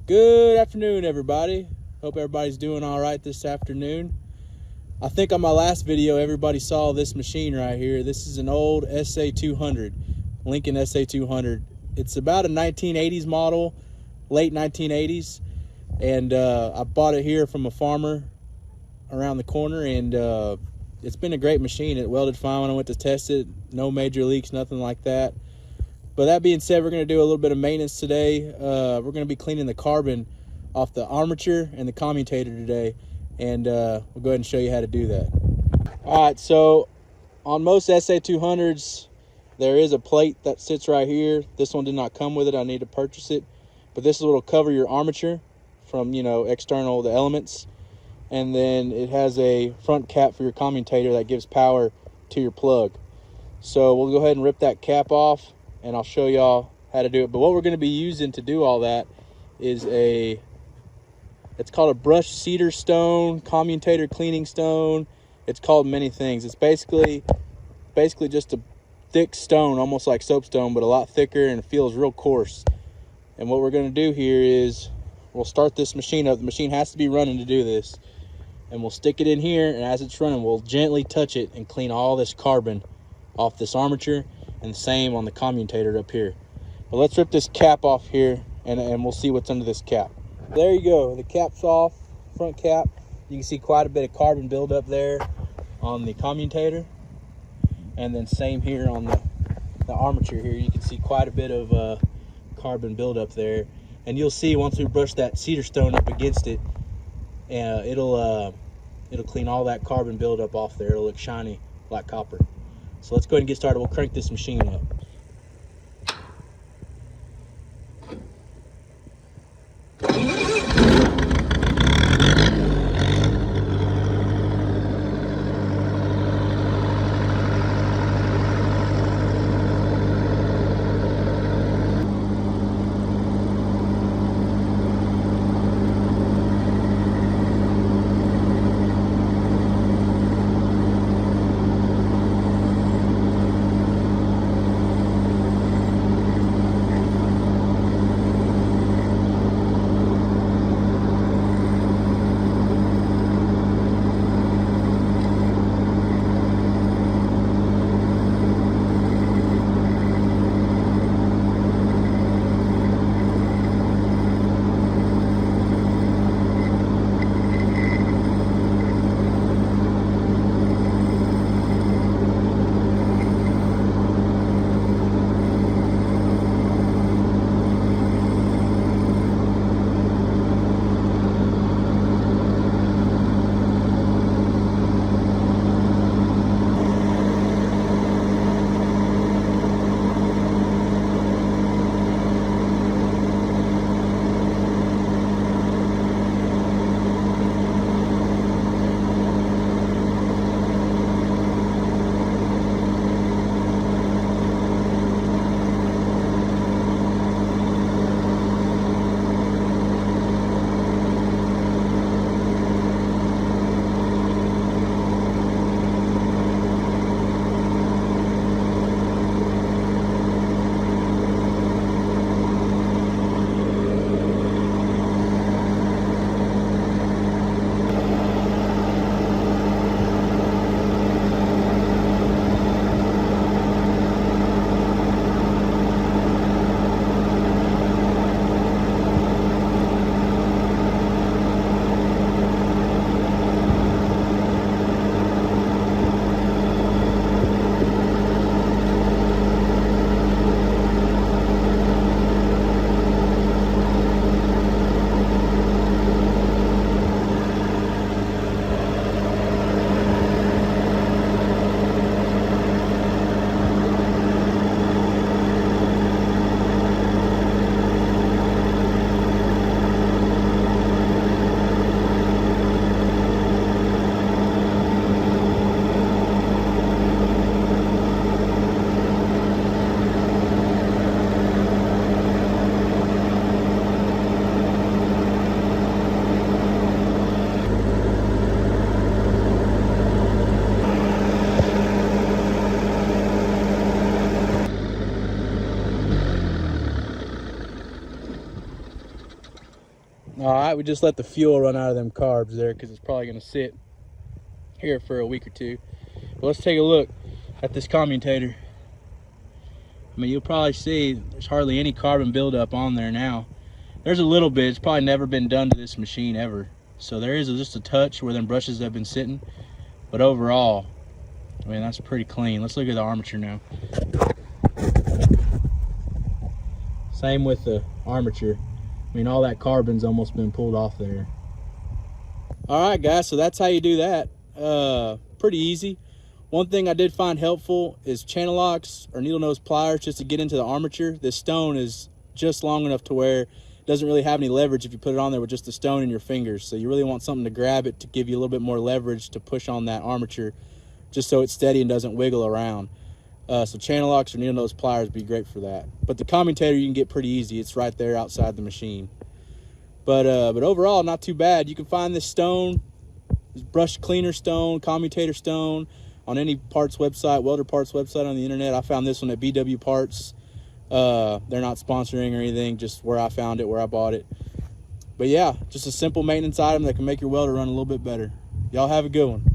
Good afternoon, everybody. Hope everybody's doing all right this afternoon. I think on my last video, everybody saw this machine right here. This is an old SA200, Lincoln SA200. It's about a 1980s model, late 1980s. And I bought it here from a farmer around the corner, and it's been a great machine. It welded fine when I went to test it. No major leaks, nothing like that. But that being said, we're going to do a little bit of maintenance today. We're going to be cleaning the carbon off the armature and the commutator today, and we'll go ahead and show you how to do that. All right, so on most SA200s, there is a plate that sits right here. This one did not come with it. I need to purchase it. But this is what will cover your armature from, external, the elements. And then it has a front cap for your commutator that gives power to your plug. So we'll go ahead and rip that cap off, and I'll show y'all how to do it. But what we're going to be using to do all that is it's called a brushed cedar stone, commutator cleaning stone. It's called many things. It's basically just a thick stone, almost like soapstone, but a lot thicker, and it feels real coarse. And what we're going to do here is we'll start this machine up. The machine has to be running to do this. And we'll stick it in here, and as it's running, we'll gently touch it and clean all this carbon off this armature, and the same on the commutator up here. But let's rip this cap off here, and we'll see what's under this cap. There you go, the cap's off, front cap. You can see quite a bit of carbon buildup there on the commutator, and then same here on the armature here. You can see quite a bit of carbon buildup there, and you'll see once we brush that cedar stone up against it, it'll clean all that carbon buildup off there. It'll look shiny like copper. So let's go ahead and get started. We'll crank this machine up. All right, we just let the fuel run out of them carbs there because it's probably going to sit here for a week or two. But let's take a look at this commutator. I mean, you'll probably see there's hardly any carbon buildup on there now. There's a little bit. It's probably never been done to this machine ever. So there is just a touch where them brushes have been sitting. But overall, I mean, that's pretty clean. Let's look at the armature now. Same with the armature. I mean, all that carbon's almost been pulled off there. All right, guys, so that's how you do that. Pretty easy. One thing I did find helpful is channel locks or needle nose pliers just to get into the armature. This stone is just long enough to where it doesn't really have any leverage if you put it on there with just the stone in your fingers. So you really want something to grab it to give you a little bit more leverage to push on that armature just so it's steady and doesn't wiggle around. So channel locks or needle nose pliers would be great for that. But the commutator you can get pretty easy. It's right there outside the machine. But overall, not too bad. You can find this stone, this brush cleaner stone, commutator stone, on any parts website, welder parts website on the internet. I found this one at BW Parts. They're not sponsoring or anything, just where I found it, where I bought it. But yeah, just a simple maintenance item that can make your welder run a little bit better. Y'all have a good one.